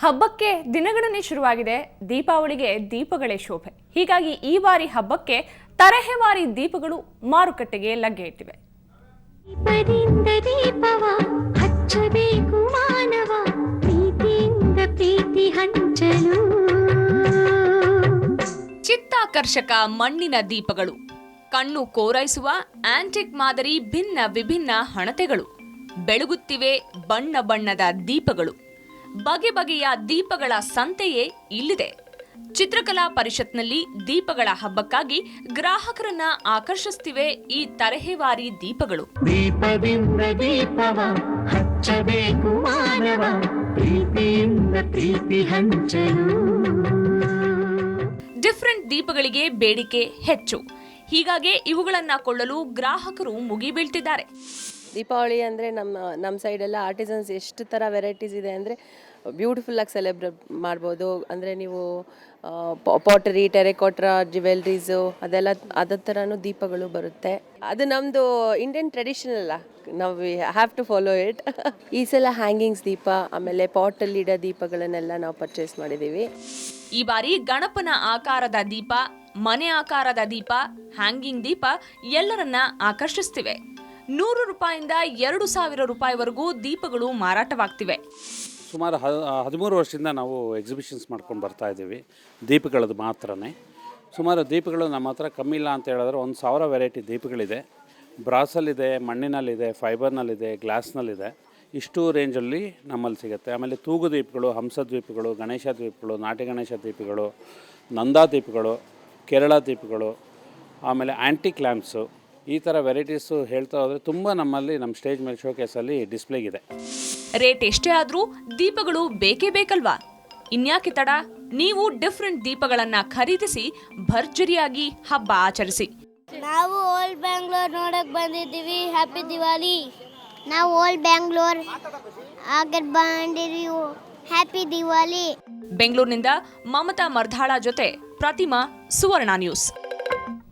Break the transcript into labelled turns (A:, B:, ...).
A: ಹಬ್ಬಕ್ಕೆ ದಿನಗಣನೆ ಶುರುವಾಗಿದೆ. ದೀಪಾವಳಿಗೆ ದೀಪಗಳೇ ಶೋಭೆ. ಹೀಗಾಗಿ ಈ ಬಾರಿ ಹಬ್ಬಕ್ಕೆ ತರಹೇವಾರಿ ದೀಪಗಳು ಮಾರುಕಟ್ಟೆಗೆ ಲಗ್ಗೆ ಇಟ್ಟಿವೆ.
B: ದೀಪದಿಂದ ದೀಪವ ಹಚ್ಚಬೇಕು ಮಾನವ, ಪ್ರೀತಿಯಿಂದ ಪ್ರೀತಿ ಹಂಚಲು.
C: ಚಿತ್ತಾಕರ್ಷಕ ಮಣ್ಣಿನ ದೀಪಗಳು, ಕಣ್ಣು ಕೋರೈಸುವ ಆಂಟಿಕ್ ಮಾದರಿ ಭಿನ್ನ ವಿಭಿನ್ನ ಹಣತೆಗಳು, ಬೆಳಗುತ್ತಿವೆ ಬಣ್ಣ ಬಣ್ಣದ ದೀಪಗಳು. ಬಗೆ ಬಗೆಯ ದೀಪಗಳ ಸಂತೆಯೇ ಇಲ್ಲಿದೆ. ಚಿತ್ರಕಲಾ ಪರಿಷತ್ನಲ್ಲಿ ದೀಪಗಳ ಹಬ್ಬಕ್ಕಾಗಿ ಗ್ರಾಹಕರನ್ನ ಆಕರ್ಷಿಸುತ್ತಿವೆ ಈ ತರಹೇವಾರಿ ದೀಪಗಳು.
B: ದೀಪದಿಂದ ದೀಪವ ಹಚ್ಚಬೇಕು ಮಾನವ, ಪ್ರೀತಿಯಿಂದ ಪ್ರೀತಿ ಹಂಚಲು.
C: ಡಿಫರೆಂಟ್ ದೀಪಗಳಿಗೆ ಬೇಡಿಕೆ ಹೆಚ್ಚು. ಹೀಗಾಗಿ ಇವುಗಳನ್ನ ಕೊಳ್ಳಲು ಗ್ರಾಹಕರು ಮುಗಿಬೀಳ್ತಿದ್ದಾರೆ.
D: ದೀಪಾವಳಿ ಅಂದರೆ ನಮ್ಮ ಸೈಡೆಲ್ಲ ಆರ್ಟಿಸನ್ಸ್ ಎಷ್ಟು ಥರ ವೆರೈಟೀಸ್ ಇದೆ ಅಂದರೆ ಬ್ಯೂಟಿಫುಲ್ಲಾಗಿ ಸೆಲೆಬ್ರೇಟ್ ಮಾಡ್ಬೋದು. ಅಂದರೆ ನೀವು ಪಾಟರಿ, ಟೆರೆಕೋಟ್ರಾ, ಜ್ಯುವೆಲ್ರೀಸು ಅದೆಲ್ಲ ಅದೇ ಥರನೂ ದೀಪಗಳು ಬರುತ್ತೆ. ಅದು ನಮ್ಮದು ಇಂಡಿಯನ್ ಟ್ರೆಡಿಷನ್ ಅಲ್ಲ, ನಾವು ಹ್ಯಾವ್ ಟು ಫಾಲೋ ಇಟ್. ಈ ಸಲ ಹ್ಯಾಂಗಿಂಗ್ಸ್ ದೀಪ, ಆಮೇಲೆ ಪಾಟಲ್ಲಿ ಇಡೋ ದೀಪಗಳನ್ನೆಲ್ಲ ನಾವು ಪರ್ಚೇಸ್ ಮಾಡಿದ್ದೀವಿ.
C: ಈ ಬಾರಿ ಗಣಪನ ಆಕಾರದ ದೀಪ, ಮನೆ ಆಕಾರದ ದೀಪ, ಹ್ಯಾಂಗಿಂಗ್ ದೀಪ ಎಲ್ಲರನ್ನ ಆಕರ್ಷಿಸ್ತಿವೆ. 100 ರೂಪಾಯಿಂದ 2,000 ರೂಪಾಯಿವರೆಗೂ ದೀಪಗಳು ಮಾರಾಟವಾಗ್ತಿವೆ.
E: ಸುಮಾರು 13 ವರ್ಷದಿಂದ ನಾವು ಎಕ್ಸಿಬಿಷನ್ಸ್ ಮಾಡ್ಕೊಂಡು ಬರ್ತಾ ಇದ್ದೀವಿ. ದೀಪಗಳದ್ದು ಮಾತ್ರನೇ ಸುಮಾರು ದೀಪಗಳು ನಮ್ಮ ಹತ್ರ ಕಮ್ಮಿ ಇಲ್ಲ ಅಂತ ಹೇಳಿದ್ರೆ 1,000 ವೆರೈಟಿ ದೀಪಗಳಿದೆ. ಬ್ರಾಸಲ್ಲಿದೆ, ಮಣ್ಣಿನಲ್ಲಿದೆ, ಫೈಬರ್ನಲ್ಲಿದೆ, ಗ್ಲಾಸ್ನಲ್ಲಿದೆ. ಇಷ್ಟು ರೇಂಜಲ್ಲಿ ನಮ್ಮಲ್ಲಿ ಸಿಗುತ್ತೆ. ಆಮೇಲೆ ತೂಗು ದೀಪಗಳು, ಹಂಸ ದೀಪಗಳು, ಗಣೇಶ ದೀಪಗಳು, ನಾಟಿ ಗಣೇಶ ದೀಪಗಳು, ನಂದಾ ದೀಪಗಳು, ಕೇರಳ ದೀಪಗಳು, ಆಮೇಲೆ ಆ್ಯಂಟಿಕ್ ಲ್ಯಾಂಪ್ಸು, ಈ ಥರ ವೆರೈಟೀಸು ಹೇಳ್ತಾ ಹೋದರೆ ತುಂಬ ನಮ್ಮಲ್ಲಿ ನಮ್ಮ ಸ್ಟೇಜ್ ಮೇಲೆ ಶೋಕೇಸಲ್ಲಿ ಡಿಸ್ಪ್ಲೇಗಿದೆ.
C: ರೇಟ್ ಎಷ್ಟೇ ಆದರೂ ದೀಪಗಳು ಬೇಕೇ ಬೇಕಲ್ವಾ? ಇನ್ಯಾಕೆ ತಡ? ನೀವು ಡಿಫ್ರೆಂಟ್ ದೀಪಗಳನ್ನ ಖರೀದಿಸಿ ಭರ್ಜರಿಯಾಗಿ ಹಬ್ಬ ಆಚರಿಸಿ.
F: ನಾವು ಓಲ್ಡ್ ಬ್ಯಾಂಗ್ಳೂರ್ ನೋಡಕ್ ಬಂದಿದ್ದೀವಿ. ಹ್ಯಾಪಿ ದಿವಾಲಿ. ನಾವು ಓಲ್ಡ್ ಬ್ಯಾಂಗ್ಳೂರ್ ಆಗರ್ ಬಂದಿದ್ದೀವಿ. ಹ್ಯಾಪಿ ದಿವಾಲಿ.
C: ಬೆಂಗಳೂರಿನಿಂದ ಮಮತಾ ಮರ್ಧಾಳ ಜೊತೆ ಪ್ರತಿಮಾ, ಸುವರ್ಣ ನ್ಯೂಸ್.